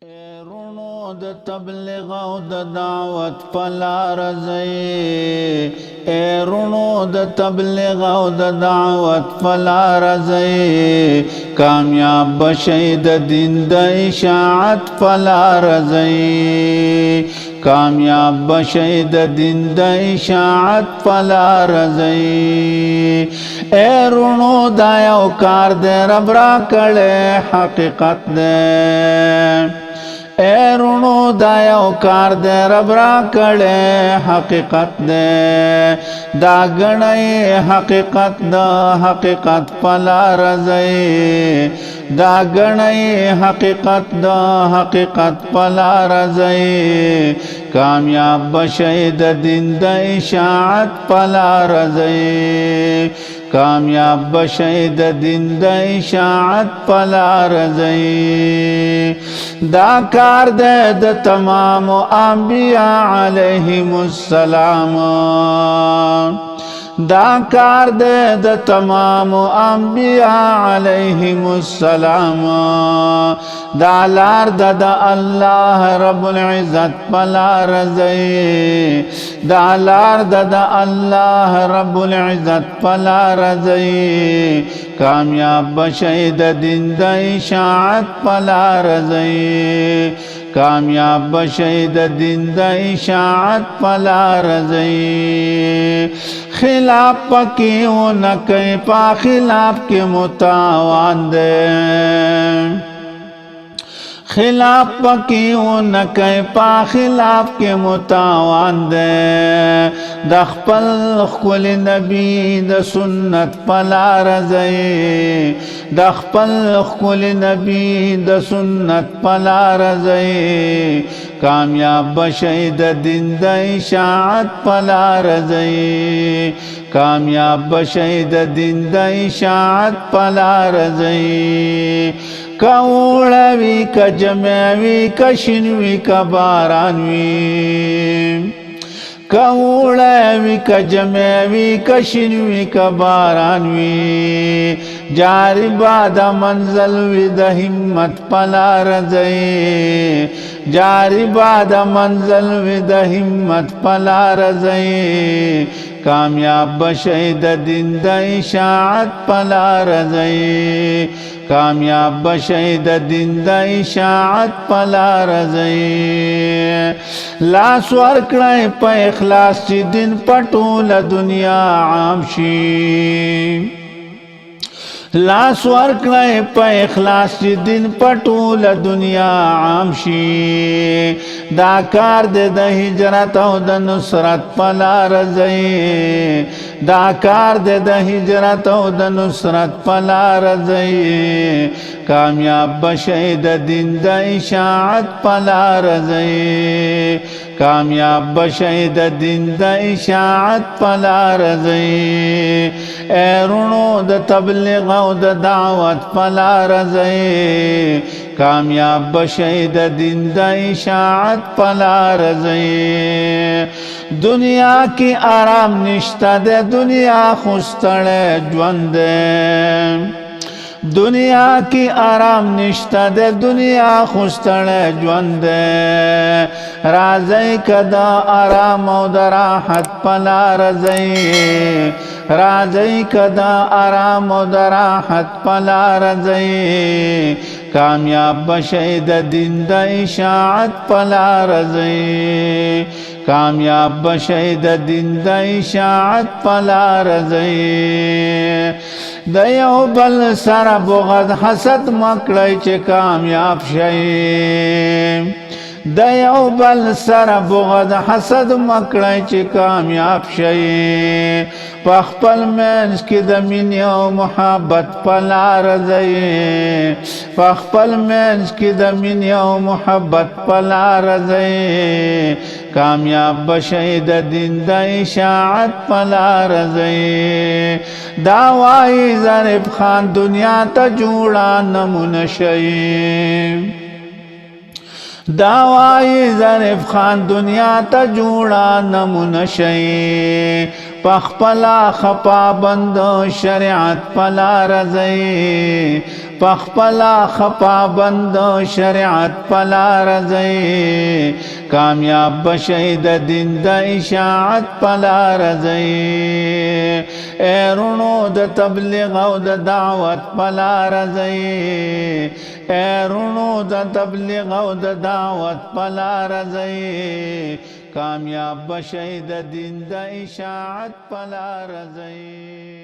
رونو د تبلیغ او د دعوت پلار زئی رونو د تبلیغ او د دعوت پلار زئی کامیاب بشئ د دین د اشاعت پلار زئی کامیاب بشئ د دین د اشاعت پلار زئی رونو دا یو کار دے رب را کړه حقیقت دے رونو دا یو کار دے رب را کړه حقیقت دے دا غنئ حقیقت دا حقیقت پلار زئی دا غنئ حقیقت دا حقیقت پلار زئی کامیاب بشئ د دین د اشاعت پلار زئی کامیاب بشئ د دین د اشاعت پلار زئی دا کار دے د تمام انبیاء علیہم السلام دا کار دے د تمام انبیاء علیہم السلام دا لار د اللہ رب العزت پلار زئی دا لار د اللہ رب العزت پلار زئی کامیاب بشئ د دین د اشاعت پلار زئی کامیاب بشئ د دین د اشاعت پلار زئی خلاف پکیو نکئ پا خلاف کے متاوان دے خلاف پکیو نکئ پا خلاف کے متاوان دے د خپل خپل نبی د سنت پلار زئی د خپل خپل نبی د سنت پلار زئی کامیاب بشئ د دین د اشاعت پلار زئی کامیاب بشئ د دین د اشاعت پلار زئی کوڑوی کا جمعوی کا شنوی کا بارانوی کوڑوی کا جمعوی کا شنوی کا بارانوی جاری باد منزل وی د همت پلار زئی جاری باد منزل وی د همت پلار زئی کامیاب بشئ د دین د اشاعت پلار زئی کامیاب بشئ د دین د اشاعت پلار زئی لاس ورکړئ په اخلاص چې دین په ټوله دنیا عام شي لاس ورکړئ په اخلاص چې دین په ټوله دنیا عام شي دا کار دے د هجرت او د نصرت پلار زئی دا کار دے د هجرت او د نصرت پلار زئی کامیاب بشئ د دین د اشاعت پلار زئی کامیاب بشئ د دین د اشاعت پلار زئی رونو د تبلیغ او د دعوت پلار زئی کامیاب بشئ د دین د اشاعت پلار زئی دنیا کی آرام نشتا دے دنیا خوستڑے ژوند دے دنیا کی آرام نشتا دے دنیا خوستڑے ژوند دے راځئ کدا آرام او د راحت پلار زئی راځئ کدا آرام او د راحت پلار زئی کامیاب بشئ د دین د اشاعت پلار زئی کامیاب بشئ د دین د اشاعت پلار زئی د یو بل سره بغض حسد مکړئ چې کامیاب شئ د یو بل سره بغض حسد مکړئ چې کامیاب شئ په خپل منځ کې د مینې او محبت پلار زئی په خپل منځ کې د مینې او محبت پلار زئی کامیاب بشئ د دین د اشاعت پلار زئی دا وایي ظریف خان دنیا ته جوړه نمونه شئ دا وایي ظریف خان دنیا ته جوړه نمونه شئ پخپلا خپا بند شریعت پلار زئی پخپلا خپا بند شریعت پلا رضی کامیاب بشی د دین د اشاعت پلا رضی اے رونو د تبلیغ او د دعوت پلا رضی اے رونو د تبلیغ او د دعوت پلا رضی کامیاب بشی د دین د اشاعت پلا رضی